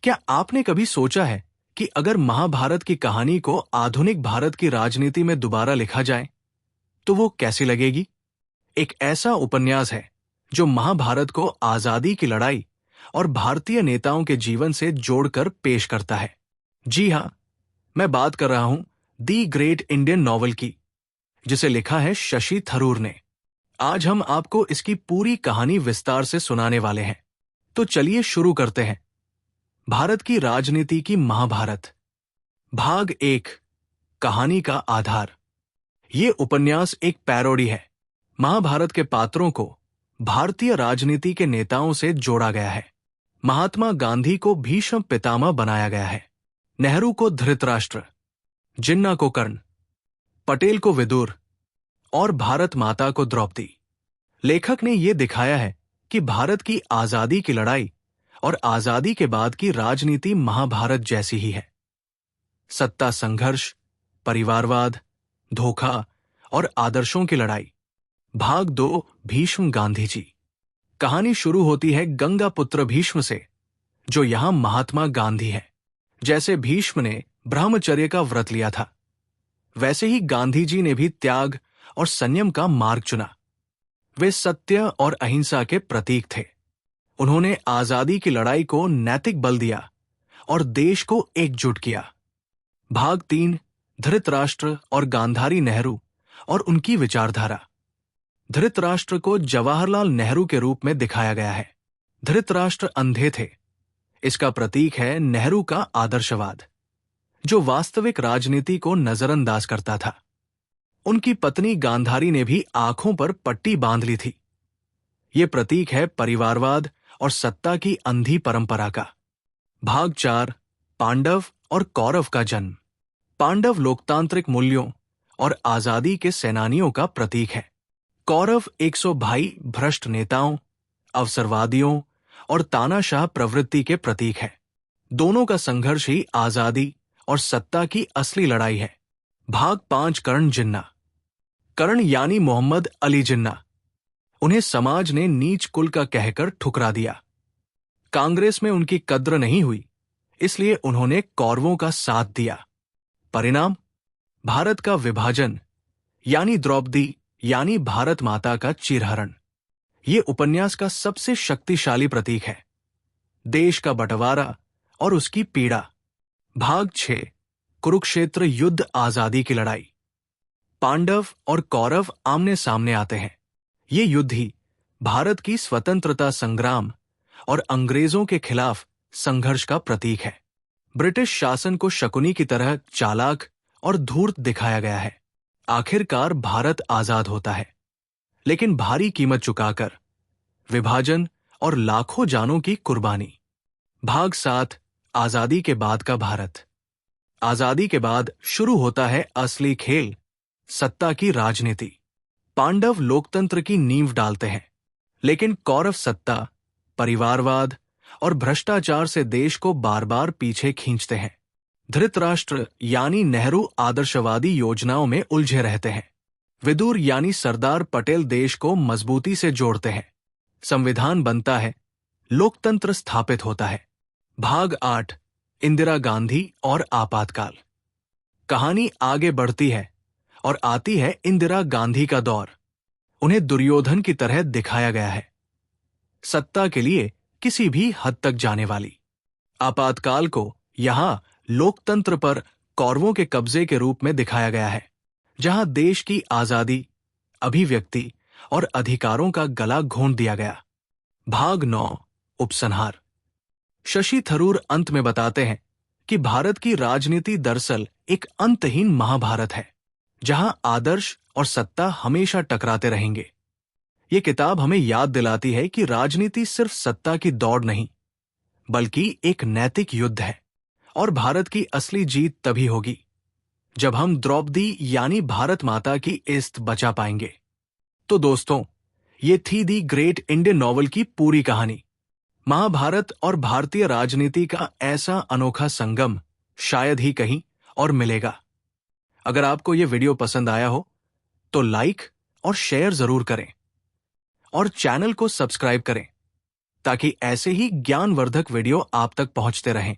क्या आपने कभी सोचा है कि अगर महाभारत की कहानी को आधुनिक भारत की राजनीति में दोबारा लिखा जाए तो वो कैसी लगेगी? एक ऐसा उपन्यास है जो महाभारत को आजादी की लड़ाई और भारतीय नेताओं के जीवन से जोड़कर पेश करता है। जी हां, मैं बात कर रहा हूं दी ग्रेट इंडियन नॉवल की, जिसे लिखा है शशि थरूर ने। आज हम आपको इसकी पूरी कहानी विस्तार से सुनाने वाले हैं। तो चलिए शुरू करते हैं। भारत की राजनीति की महाभारत, भाग 1, कहानी का आधार। ये उपन्यास एक पैरोडी है। महाभारत के पात्रों को भारतीय राजनीति के नेताओं से जोड़ा गया है। महात्मा गांधी को भीष्म पितामह बनाया गया है, नेहरू को धृतराष्ट्र, जिन्ना को कर्ण, पटेल को विदुर और भारत माता को द्रौपदी। लेखक ने यह दिखाया है कि भारत की आजादी की लड़ाई और आजादी के बाद की राजनीति महाभारत जैसी ही है। सत्ता संघर्ष, परिवारवाद, धोखा और आदर्शों की लड़ाई। भाग 2, भीष्म गांधी जी। कहानी शुरू होती है गंगा पुत्र भीष्म से, जो यहां महात्मा गांधी है। जैसे भीष्म ने ब्रह्मचर्य का व्रत लिया था, वैसे ही गांधी जी ने भी त्याग और संयम का मार्ग चुना। वे सत्य और अहिंसा के प्रतीक थे। उन्होंने आजादी की लड़ाई को नैतिक बल दिया और देश को एकजुट किया। भाग 3, धृतराष्ट्र और गांधारी नेहरू और उनकी विचारधारा। धृतराष्ट्र को जवाहरलाल नेहरू के रूप में दिखाया गया है। धृतराष्ट्र अंधे थे। इसका प्रतीक है नेहरू का आदर्शवाद, जो वास्तविक राजनीति को नजरअंदाज करता था। उनकी पत्नी गांधारी ने भी आंखों पर पट्टी बांध ली थी। ये प्रतीक है परिवारवाद और सत्ता की अंधी परंपरा का। भाग 4, पांडव और कौरव का जन्म। पांडव लोकतांत्रिक मूल्यों और आजादी के सेनानियों का प्रतीक है। कौरव 100 भाई भ्रष्ट नेताओं, अवसरवादियों और तानाशाह प्रवृत्ति के प्रतीक है। दोनों का संघर्ष ही आजादी और सत्ता की असली लड़ाई है। भाग 5, कर्ण जिन्ना। कर्ण यानी मोहम्मद अली जिन्ना। उन्हें समाज ने नीच कुल का कहकर ठुकरा दिया। कांग्रेस में उनकी कद्र नहीं हुई, इसलिए उन्होंने कौरवों का साथ दिया। परिणाम, भारत का विभाजन, यानी द्रौपदी यानी भारत माता का चीरहरण। ये उपन्यास का सबसे शक्तिशाली प्रतीक है। देश का बंटवारा और उसकी पीड़ा। भाग 6, कुरुक्षेत्र युद्ध, आजादी की लड़ाई। पांडव और कौरव आमने सामने आते हैं। ये युद्ध ही भारत की स्वतंत्रता संग्राम और अंग्रेजों के खिलाफ संघर्ष का प्रतीक है। ब्रिटिश शासन को शकुनी की तरह चालाक और धूर्त दिखाया गया है। आखिरकार भारत आजाद होता है, लेकिन भारी कीमत चुकाकर। विभाजन और लाखों जानों की कुर्बानी। भाग 7, आजादी के बाद का भारत। आजादी के बाद शुरू होता है असली खेल, सत्ता की राजनीति। पांडव लोकतंत्र की नींव डालते हैं, लेकिन कौरव सत्ता, परिवारवाद और भ्रष्टाचार से देश को बार बार पीछे खींचते हैं। धृतराष्ट्र यानी नेहरू आदर्शवादी योजनाओं में उलझे रहते हैं। विदुर यानी सरदार पटेल देश को मजबूती से जोड़ते हैं। संविधान बनता है, लोकतंत्र स्थापित होता है। भाग 8, इंदिरा गांधी और आपातकाल। कहानी आगे बढ़ती है और आती है इंदिरा गांधी का दौर। उन्हें दुर्योधन की तरह दिखाया गया है, सत्ता के लिए किसी भी हद तक जाने वाली। आपातकाल को यहां लोकतंत्र पर कौरवों के कब्जे के रूप में दिखाया गया है, जहां देश की आजादी, अभिव्यक्ति और अधिकारों का गला घोंट दिया गया। भाग 9, उपसंहार। शशि थरूर अंत में बताते हैं कि भारत की राजनीति दरअसल एक अंतहीन महाभारत है, जहां आदर्श और सत्ता हमेशा टकराते रहेंगे। ये किताब हमें याद दिलाती है कि राजनीति सिर्फ सत्ता की दौड़ नहीं, बल्कि एक नैतिक युद्ध है, और भारत की असली जीत तभी होगी जब हम द्रौपदी यानी भारत माता की इज्जत बचा पाएंगे। तो दोस्तों, ये थी दी ग्रेट इंडियन नॉवल की पूरी कहानी। महाभारत और भारतीय राजनीति का ऐसा अनोखा संगम शायद ही कहीं और मिलेगा। अगर आपको यह वीडियो पसंद आया हो तो लाइक और शेयर जरूर करें और चैनल को सब्सक्राइब करें ताकि ऐसे ही ज्ञानवर्धक वीडियो आप तक पहुंचते रहें।